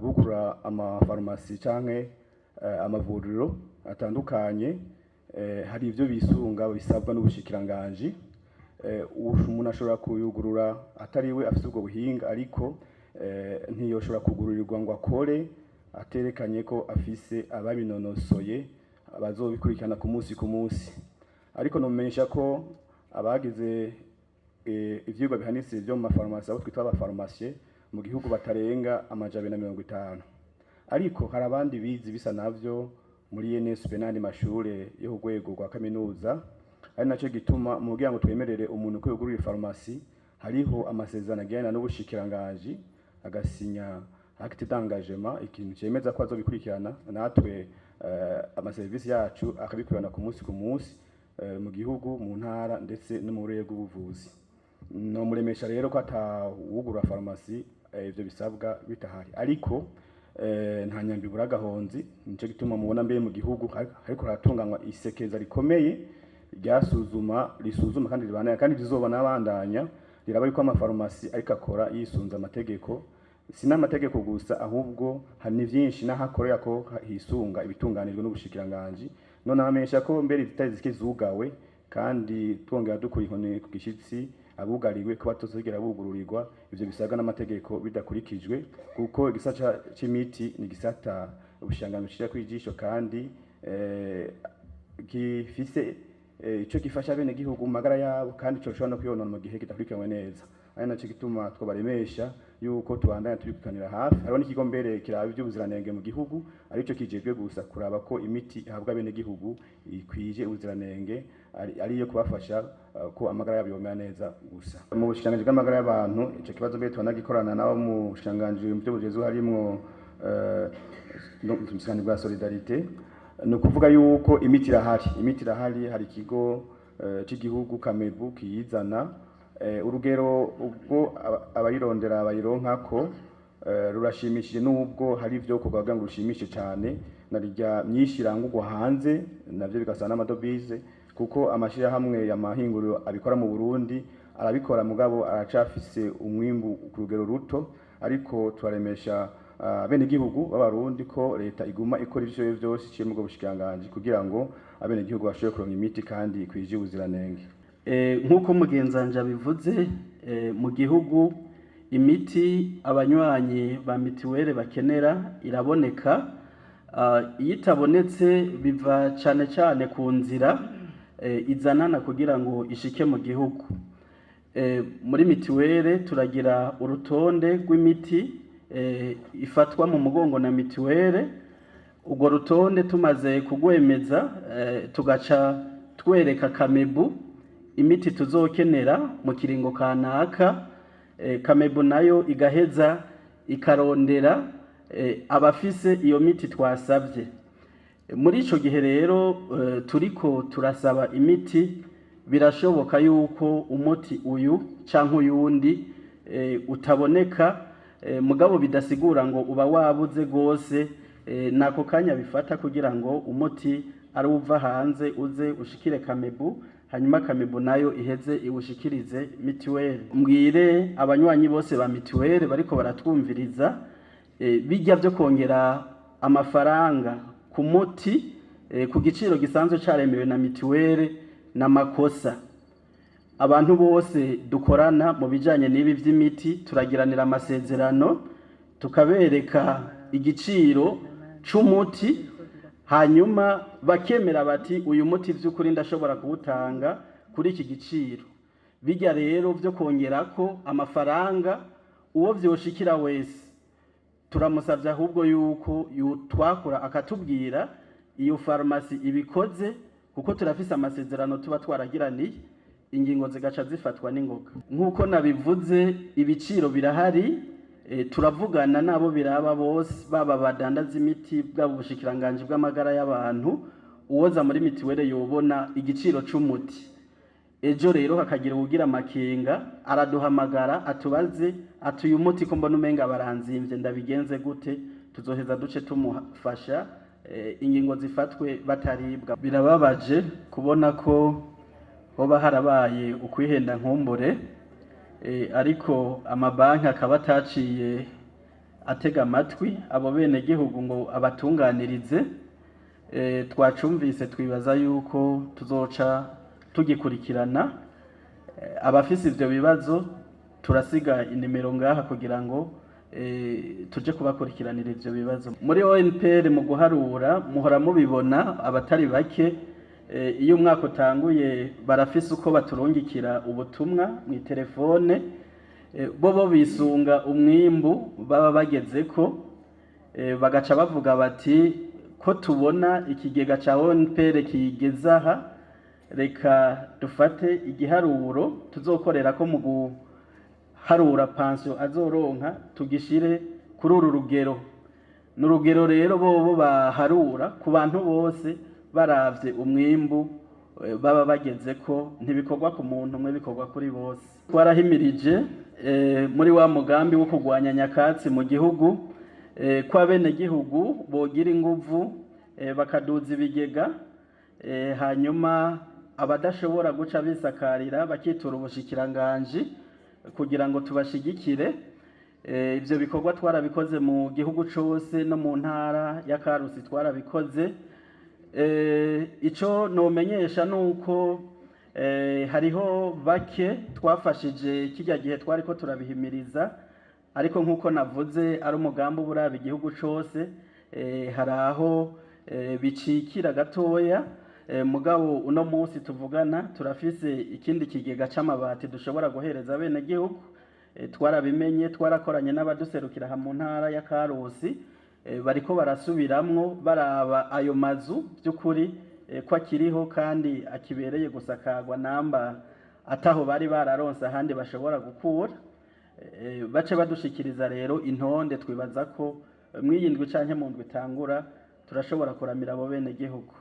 abugura amafarumasi canke amavuriro atandukanye hari ivyo bisunga bisabwa n'ubushikiranganji. Umuntu ashobora kuyugurura atariwe afite ubwo buhinga, ariko ntiyoshobora kugururirwa ngo akore aterekanye ko afise ababinonosoye bazobikurikirana ku munsi. Ariko nomenyesha ko abagize ivyigwa bihanitse byo mu mafarumasi abo twita abafarumasiye mu gihugu batarenga 250, ariko hari abandi bizi bisa navyo muri NSP n'andi mashure yo ku rwego rwa kaminuza. Ari naco gituma mu kugira ngo twemerere umuntu ko yugurura farumasi hariho amasezerano agirana n'ubushikiranganji, agasinya acte d'engagement, ikintu cemeza ko azobikurikirana natwe amaserivisi yacu akabikurana ku munsi mu gihugu, mu ntara ndetse no mu rwego rw'ubuvuzi. No muremesha rero ko atawugura farumasi ivyo bisabwa bitahari, ariko nta nyambi buragahonzi. Nico gituma mubona mbe mu gihugu ariko haratunganywa isekeza rikomeye risuzuma kandi ribandanya kandi rizoba nabandanya riraba yuko amafarumasi ariko akora yisunza amategeko, sina amategeko gusa ahubwo hari ni vyinshi nahakorera ko hisunga ibitunganijwe n'ubushikiranganji. None amesha ko mbere zitari zikizugawe kandi twongera dukuri inkoni ku gishitsi abugariwe ko batozogera bugururirwa ivyo bisabwa n'amategeko bidakurikijwe, kuko igisata c'imiti ni gisata ubushikiranganji bushira kwijisho kandi gifise ico gifasha bene gihugu magara yabo kandi cyo shobora no kwiyonona mu gihe kidakurikiranywe neza. Ari naco gituma twobaremesha yuko tubandanya tubikanira hafi. Hariho n'ikigo mbere kiraba ivy'ubuziranenge mu gihugu arico kijejwe gusa kuraba ko imiti ihabwa bene gihugu ikwije ubuziranenge, ariyo kubafasha ko amagara yabo yomera neza gusa. Mu bushikiranganji bw'amagara y'abantu ico kibazo mbere twanagikorana nabo mu bushikiranganji mu byo bujezwe harimwo ubushikiranganji bwa solidarite. No kuvuga yuko imiti irahari, hari ikigo c'igihugu Kamebu kiyizana. Urugero ubwo abayirondera bayironkako rurashimishije, n'ubwo hari ivyo kuvuga ngo rushimishe cyane narirya myinshi irangurwa hanze navyo bigasana n'amadobize, kuko amashira hamwe y'amahinguriro abikora mu Burundi arabikora mugabo aracafise umwimbu ku rugero ruto. Ariko turaremesha abene gihugu b'abarundi ko leta iguma ikora ivyo byose ciye mu bushikiranganji kugira ngo abene gihugu bashobore kuronka imiti kandi kwije ubuziranenge. Nkuko mugenzanje abivuze, mu gihugu imiti abanywanyi ba mitiwere bakenera iraboneka. Iyo itabonetse biva cyane ku nzira izanana kugira ngo ishike mu gihugu. Muri mitiwere turagira urutonde rw'imiti ifatwa mu mugongo na mitiwere. Urwo rutonde tumaze kugwemeza tugaca twereka Kamebu imiti tuzokenera mu kiringo kanaka. Kamebu nayo igaheza ikarondera abafise iyo miti twasabye. Muri ico gihe rero turiko turasaba imiti, birashoboka yuko umuti uyu canke uyundi utaboneka, mugabo bidasigura ngo uba wabuze gose. Nako kanya bifata kugira ngo umuti ari uva hanze uze ushikire Kamebu, hanyuma Kamebu nayo iheze iwushikirize mitiwere. Mbwire abanywanyi bose ba mitiwere bariko baratwumviriza, bijya byo kongera amafaranga ku muti ku giciro gisanzwe caremewe na mitiwere n'amakosa. Abantu bose dukorana mu bijanye n'ibi vy'imiti turagiranira amasezerano, tukabereka igiciro c'umuti, hanyuma bakemera bati uyu muti vy'ukuri ndashobora kuwutanga kuri iki giciro. Bijya rero byo kongerako amafaranga uwo vyoshikira wese turamusavye ahubwo yuko twakora akatubwira iyo farumasi ibikoze, kuko turafise amasezerano tuba twaragiraniye, ingingo zigaca zifatwa n'ingoga. Nkuko nabivuze, ibiciro birahari, turavugana nabo biraba bose, baba badandaza imiti bwabo bushikiranganji bw'amagara y'abantu, uwoza muri mitiwere yobona igiciro c'umuti. Ejo rero hakagira ugira makenga araduhamagara atubaze ati uyu muti ko mbona umenga baranzimvye ndabigenze gute, tuzoheza duce tumufasha ingingo zifatwe bataribwa. Birababaje kubona ko hoba harabaye ukwihenda nkumbure, ariko amabanki akaba ataciye atega amatwi abo bene gihugu ngo abatunganirize. Twacumvise twibaza yuko tuzoca tugikurikirana. Abafise ivyo bibazo turasiga inimero ngaha kugira ngo tuje kubakurikiranira ivyo bibazo. Muri ONPR mu guharura muhora mubibona abatari bake, iyo umwaka utanguye barafise uko baturungikira ubutumwa mu telefone, bo bisunga umwimbu baba bagezeko, bagaca bavuga bati ko tubona ikigega ca ONPR kigeze aha, reka dufate igiharuro tuzokorera ko mu guharura pension azoronka tugishire kuri uru rugero. N'urugero rero bo baharura ku bantu bose baravye umwimbu baba bagezeko, ntibikorwa ku muntu umwe, bikorwa kuri bose. Twarahimirije muri wa mugambi wo kurwanya nyakatsi mu gihugu ko abenegihugu bogira inguvu bakaduza ibigega, hanyuma abadashobora guca bisakarira bakitura ubushikiranganji kugira ngo tubashigikire. Ivyo bikorwa twarabikoze mu gihugu cose no mu ntara ya Karusi twarabikoze. Ico nomenyesha nuko hariho bake twafashije kijya gihe twariko turabihimiriza, ariko nkuko navuze ari umugambi buraba igihugu cose, haraho bicikira gatoya. Mugabo uno munsi tuvugana turafise ikindi kigega c'amabati dushobora guhereza bene gihugu. Twarabimenye, twarakoranye n'abaduserukira ha mu ntara ya Karusi, bariko barasubiramwo baraba ayo mazu by'ukuri ko akiriho kandi akibereye gusakarwa, namba ataho bari bararonse ahandi bashobora gukura. Bace badushikiriza rero intonde, twibaza ko mwiyindwi canke mu ndwi itangura turashobora kuramira abo bene gihugu.